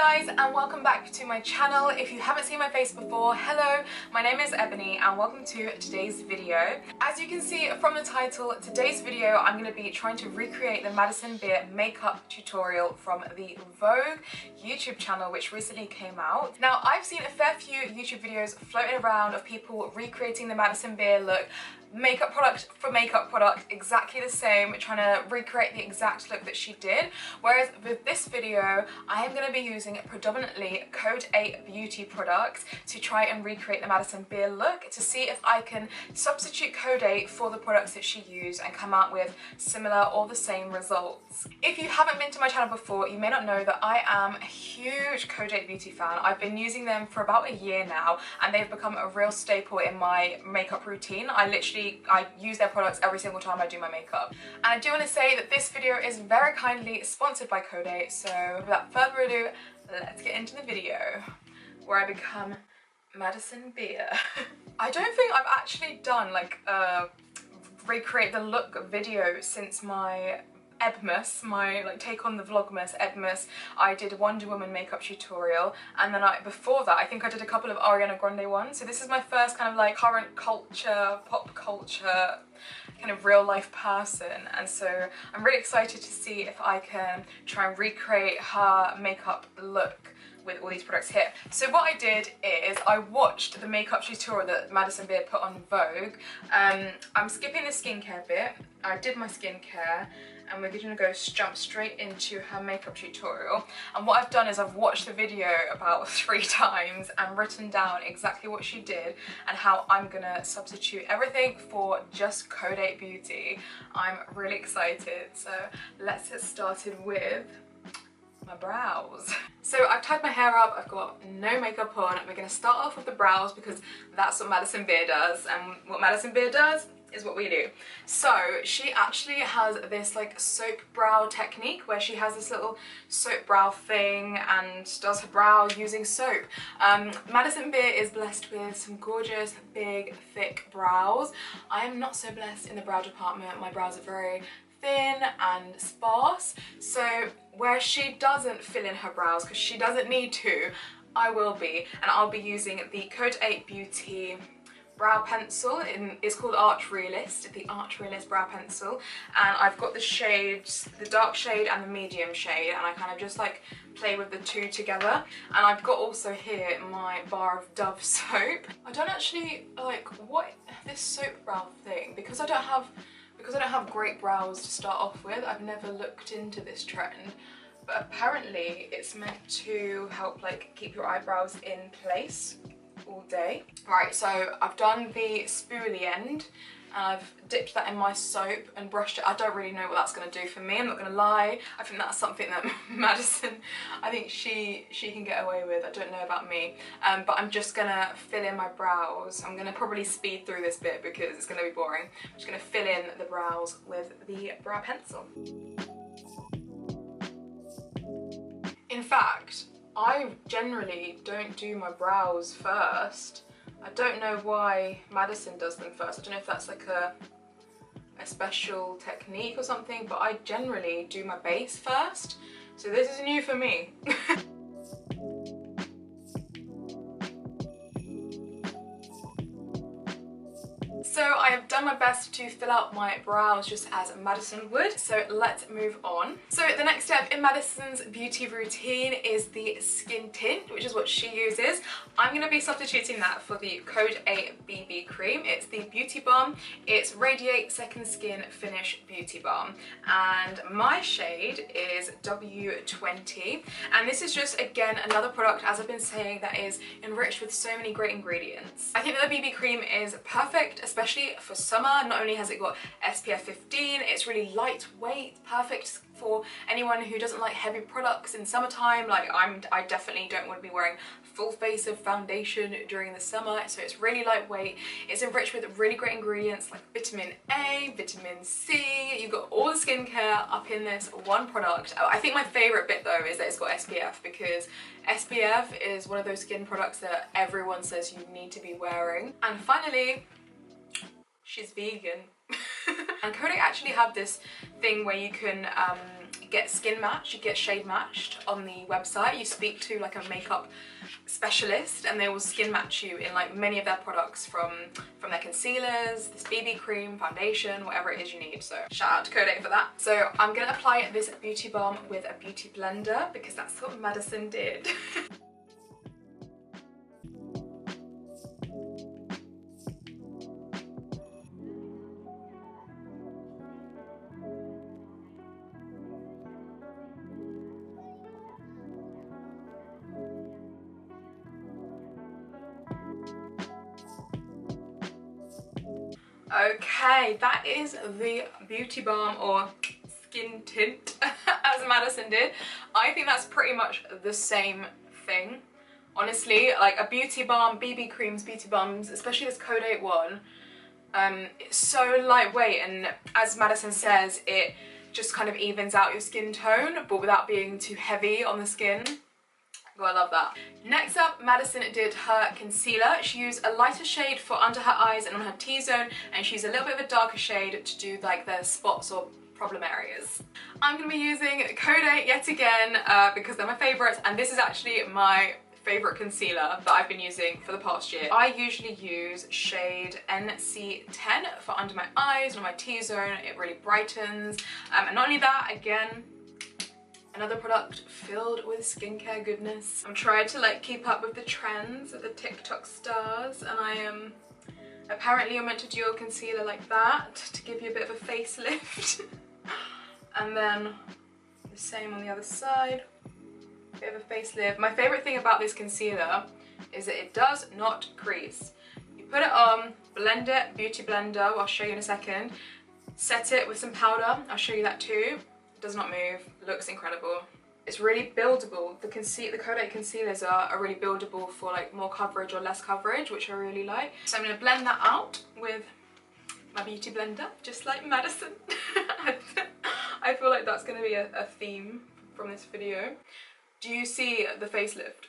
guys, and welcome back to my channel. If you haven't seen my face before, hello, my name is Ebony and welcome to today's video. As you can see from the title, today's video I'm going to be trying to recreate the Madison Beer makeup tutorial from the Vogue YouTube channel which recently came out. Now I've seen a fair few YouTube videos floating around of people recreating the Madison Beer look, makeup product for makeup product, exactly the same, trying to recreate the exact look that she did. Whereas with this video, I am going to be using predominantly Code8 Beauty products to try and recreate the Madison Beer look, to see if I can substitute Code8 for the products that she used and come out with similar or the same results. If you haven't been to my channel before, you may not know that I am a huge Code8 Beauty fan. I've been using them for about a year now and they've become a real staple in my makeup routine. I use their products every single time I do my makeup. And I do want to say that this video is very kindly sponsored by Code8, so without further ado, let's get into the video where I become Madison Beer. I don't think I've actually done like a recreate the look video since my Ebmas, my like take on the Vlogmas Ebmas. I did Wonder Woman makeup tutorial, and then before that I think I did a couple of Ariana Grande ones. So this is my first kind of like current culture, pop culture, kind of real life person, and so I'm really excited to see if I can try and recreate her makeup look with all these products here. So what I did is I watched the makeup tutorial that Madison Beer put on Vogue. I'm skipping the skincare bit. I did my skincare and we're gonna jump straight into her makeup tutorial. And what I've done is I've watched the video about 3 times and written down exactly what she did and how I'm gonna substitute everything for just Code8 Beauty. I'm really excited. So let's get started with my brows. So I've tied my hair up, I've got no makeup on. We're going to start off with the brows because that's what Madison Beer does, and what Madison Beer does is what we do. So she actually has this like soap brow technique where she has this little soap brow thing and does her brow using soap. Madison Beer is blessed with some gorgeous big thick brows. I am not so blessed in the brow department. My brows are very thin and sparse, so where she doesn't fill in her brows because she doesn't need to, I will be, and I'll be using the Code8 Beauty brow pencil. It's called Art Realist, the Art Realist brow pencil, and I've got the shades, the dark shade and the medium shade, and I kind of just like play with the two together. And I've got also here my bar of Dove soap. I don't actually like what this soap brow thing, because I don't have great brows to start off with. I've never looked into this trend, but apparently it's meant to help like keep your eyebrows in place all day. Right, so I've done the spoolie end and I've dipped that in my soap and brushed it. I don't really know what that's going to do for me, I'm not going to lie. I think that's something that Madison, I think she can get away with. I don't know about me. But I'm just going to fill in my brows. I'm going to probably speed through this bit because it's going to be boring. I'm just going to fill in the brows with the brow pencil. In fact, I generally don't do my brows first. I don't know why Madison does them first. I don't know if that's like a special technique or something, but I generally do my base first. So this is new for me. So I have done my best to fill out my brows just as Madison would, so let's move on. So the next step in Madison's beauty routine is the skin tint, which is what she uses. I'm going to be substituting that for the Code8 BB cream. It's the Beauty Balm. It's Radiate Second Skin Finish Beauty Balm. And my shade is W20. And this is just, again, another product, as I've been saying, that is enriched with so many great ingredients. I think that the BB cream is perfect, especially for summer. Not only has it got SPF 15, it's really lightweight, perfect for anyone who doesn't like heavy products in summertime. Like I definitely don't want to be wearing full face of foundation during the summer, so it's really lightweight. It's enriched with really great ingredients like vitamin A, vitamin C. You've got all the skincare up in this one product. I think my favourite bit though is that it's got SPF, because SPF is one of those skin products that everyone says you need to be wearing. And finally, she's vegan. And Kodak actually have this thing where you can get skin matched, you get shade matched on the website. You speak to like a makeup specialist and they will skin match you in like many of their products, from their concealers, this BB cream, foundation, whatever it is you need. So shout out to Code8 for that. So I'm gonna apply this beauty balm with a beauty blender because that's what Madison did. Okay, that is the beauty balm or skin tint as Madison did. I think that's pretty much the same thing. Honestly, like a beauty balm, BB creams, beauty balms, especially this Code8 one, it's so lightweight, and as Madison says, it just kind of evens out your skin tone, but without being too heavy on the skin. Oh, I love that. Next up, Madison did her concealer. She used a lighter shade for under her eyes and on her T-zone, and she used a little bit of a darker shade to do like the spots or problem areas. I'm going to be using Code8 yet again because they're my favourites, and this is actually my favourite concealer that I've been using for the past year. I usually use shade NC10 for under my eyes and on my T-zone. It really brightens. And not only that, again, another product filled with skincare goodness. I'm trying to like keep up with the trends of the TikTok stars, and I am apparently you're meant to do your concealer like that to give you a bit of a facelift. And then the same on the other side, bit of a facelift. My favourite thing about this concealer is that it does not crease. You put it on, blend it, beauty blender, I'll show you in a second. Set it with some powder, I'll show you that too. Does not move, looks incredible. It's really buildable. The Code8 concealers are really buildable for like more coverage or less coverage, which I really like. So I'm going to blend that out with my beauty blender, just like Madison. I feel like that's going to be a theme from this video. Do you see the facelift?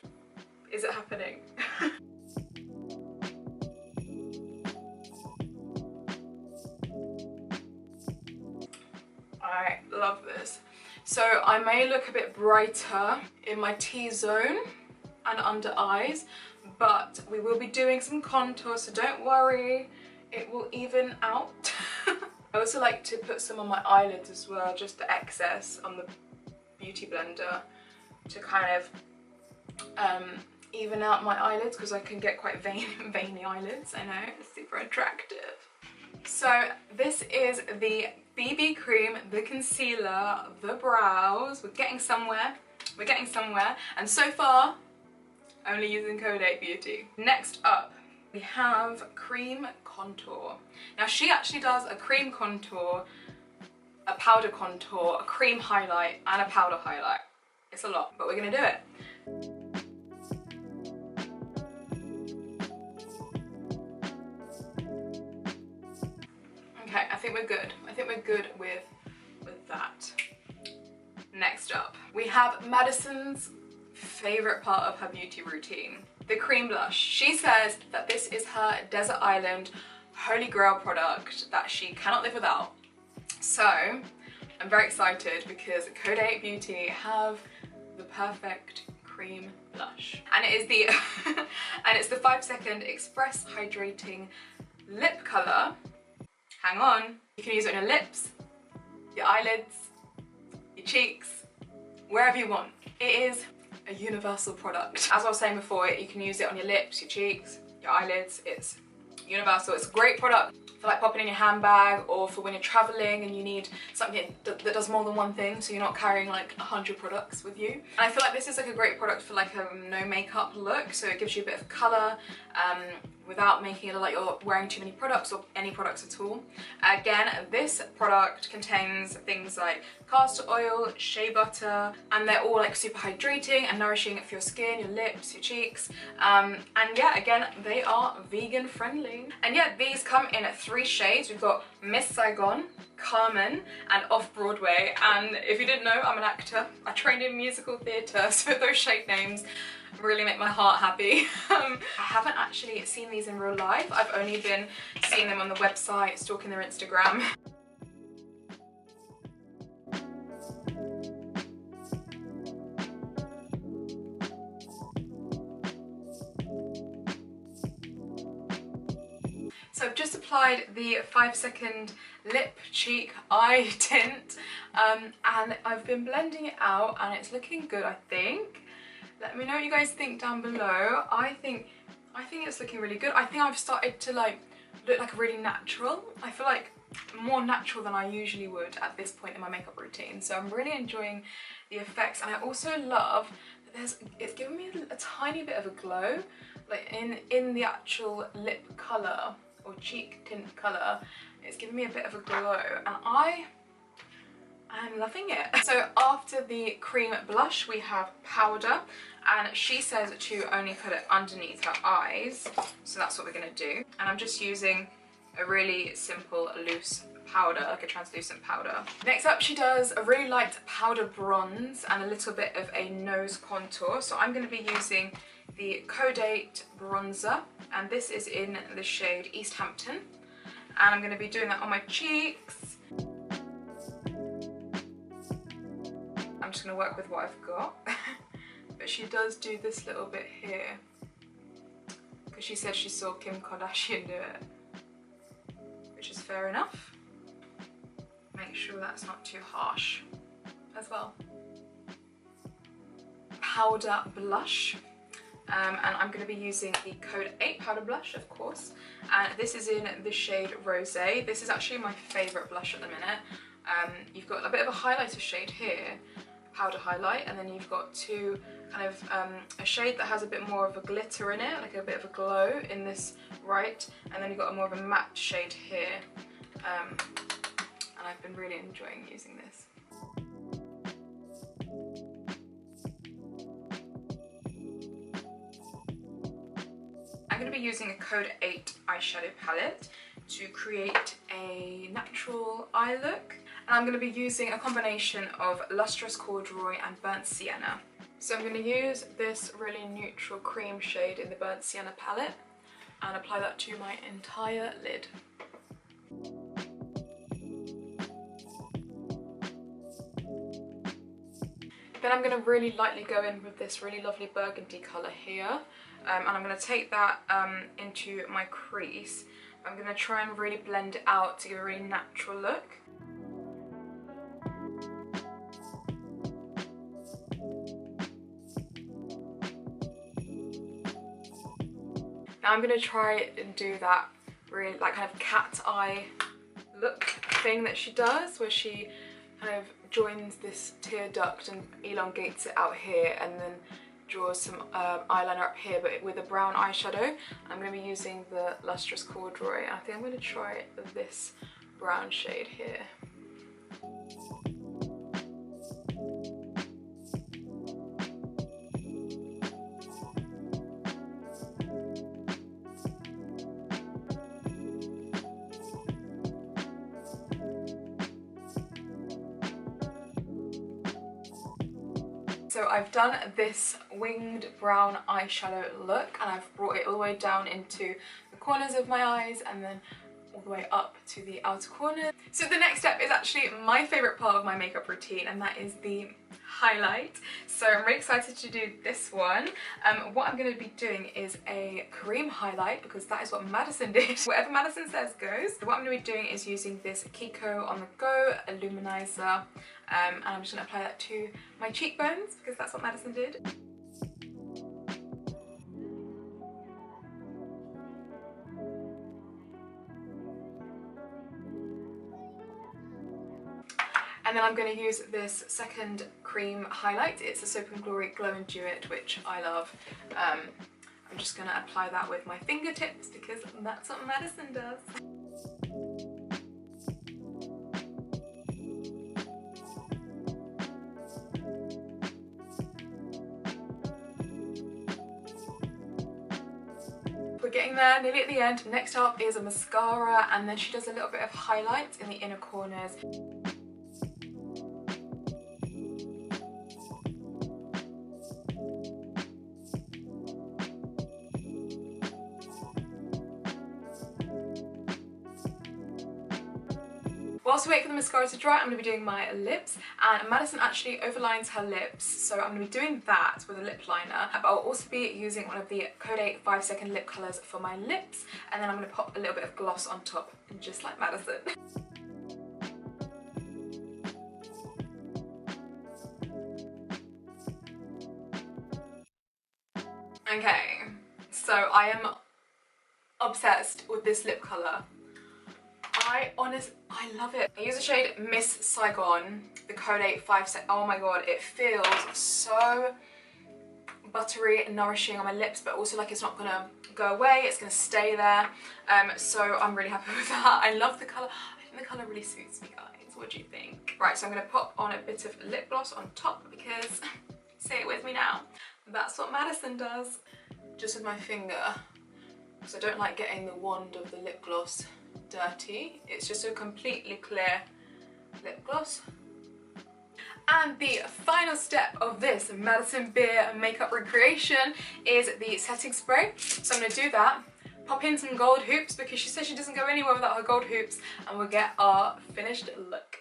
Is it happening? I love this. So I may look a bit brighter in my T-zone and under eyes, but we will be doing some contour, so don't worry, it will even out. I also like to put some on my eyelids as well, just the excess on the beauty blender to kind of even out my eyelids, because I can get quite veiny eyelids. I know, it's super attractive. So this is the BB cream, the concealer, the brows. We're getting somewhere. We're getting somewhere. And so far, only using Code8 Beauty. Next up, we have cream contour. Now she actually does a cream contour, a powder contour, a cream highlight, and a powder highlight. It's a lot, but we're gonna do it. Okay, I think we're good. I think we're good with that. Next up, we have Madison's favourite part of her beauty routine, the cream blush. She says that this is her Desert Island Holy Grail product that she cannot live without. So I'm very excited because Code8 Beauty have the perfect cream blush, and it is the and it's the 5-second Express Hydrating Lip Colour. Hang on, you can use it on your lips, your eyelids, your cheeks, wherever you want. It is a universal product. As I was saying before, you can use it on your lips, your cheeks, your eyelids. It's universal. It's a great product for like popping in your handbag, or for when you're traveling and you need something that does more than one thing, so you're not carrying like 100 products with you. And I feel like this is like a great product for like a no makeup look, so it gives you a bit of colour without making it look like you're wearing too many products or any products at all. Again, this product contains things like castor oil, shea butter, and they're all like super hydrating and nourishing for your skin, your lips, your cheeks. And yeah, again, they are vegan friendly. And yeah, these come in 3 shades. We've got Miss Saigon, Carmen, and Off Broadway. And if you didn't know, I'm an actor. I trained in musical theatre, so those shade names really make my heart happy. I haven't actually seen these in real life. I've only been seeing them on the website, stalking their Instagram. So I've just applied the 5-second lip, cheek, eye tint, and I've been blending it out, and it's looking good, I think. Let me know what you guys think down below. I think it's looking really good. I think I've started to like look like really natural. I feel like more natural than I usually would at this point in my makeup routine. So I'm really enjoying the effects, and I also love that it's giving me a tiny bit of a glow, like in the actual lip colour or cheek tint colour. It's giving me a bit of a glow, and I'm loving it. So after the cream blush, we have powder, and she says to only put it underneath her eyes, so that's what we're going to do. And I'm just using a really simple loose powder, like a translucent powder. Next up, she does a really light powder bronze and a little bit of a nose contour. So I'm going to be using the Code8 bronzer, and this is in the shade East Hampton, and I'm going to be doing that on my cheeks. I'm just going to work with what I've got. But she does do this little bit here because she said she saw Kim Kardashian do it, which is fair enough. Make sure that's not too harsh as well. Powder blush, and I'm going to be using the Code8 powder blush, of course, and this is in the shade Rosé. This is actually my favourite blush at the minute. You've got a bit of a highlighter shade here, powder highlight, and then you've got two kind of a shade that has a bit more of a glitter in it, like a bit of a glow in this right, and then you've got a more of a matte shade here, and I've been really enjoying using this. I'm going to be using a Code8 eyeshadow palette to create a natural eye look, and I'm going to be using a combination of lustrous corduroy and burnt sienna. So I'm going to use this really neutral cream shade in the burnt sienna palette and apply that to my entire lid. Then I'm going to really lightly go in with this really lovely burgundy colour here, and I'm going to take that into my crease. I'm going to try and really blend it out to give a really natural look. Now I'm going to try and do that really like kind of cat eye look thing that she does, where she kind of joins this tear duct and elongates it out here, and then draws some eyeliner up here, but with a brown eyeshadow. I'm going to be using the lustrous corduroy, and I think I'm going to try this brown shade here. So I've done this winged brown eyeshadow look, and I've brought it all the way down into the corners of my eyes and then all the way up to the outer corner. So the next step is actually my favourite part of my makeup routine, and that is the highlight. So I'm really excited to do this one. What I'm going to be doing is a cream highlight, because that is what Madison did. Whatever Madison says goes. So what I'm going to be doing is using this Kiko On The Go Illuminizer, and I'm just going to apply that to my cheekbones because that's what Madison did. And then I'm going to use this second cream highlight. It's a Soap & Glory Glow and Dew It, which I love. I'm just going to apply that with my fingertips because that's what Madison does. We're getting there, nearly at the end. Next up is a mascara, and then she does a little bit of highlights in the inner corners. whilst we wait for the mascara to dry, I'm going to be doing my lips, and Madison actually overlines her lips, so I'm going to be doing that with a lip liner, but I'll also be using one of the Code8 5-second lip colours for my lips, and then I'm going to pop a little bit of gloss on top, just like Madison. Okay, so I am obsessed with this lip colour. I love it. I use the shade Miss Saigon, the Code8 5-second. Oh my god, it feels so buttery and nourishing on my lips, but also like it's not gonna go away, it's gonna stay there. So I'm really happy with that. I love the colour. I think the colour really suits me, guys. What do you think? Right, so I'm gonna pop on a bit of lip gloss on top because, say it with me now, that's what Madison does. Just with my finger, because I don't like getting the wand of the lip gloss dirty. It's just a completely clear lip gloss. And the final step of this Madison Beer makeup recreation is the setting spray. So I'm going to do that, pop in some gold hoops because she says she doesn't go anywhere without her gold hoops, and we'll get our finished look.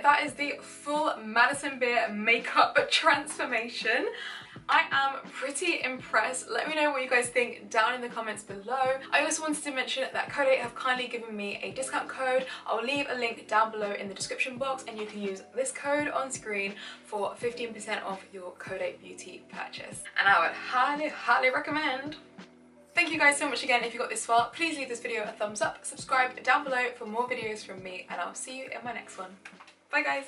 That is the full Madison Beer makeup transformation. I am pretty impressed. Let me know what you guys think down in the comments below. I also wanted to mention that Code8 have kindly given me a discount code. I'll leave a link down below in the description box, and you can use this code on screen for 15% off your Code8 Beauty purchase. And I would highly recommend. Thank you guys so much again if you got this far. Please leave this video a thumbs up, subscribe down below for more videos from me, and I'll see you in my next one. Bye guys!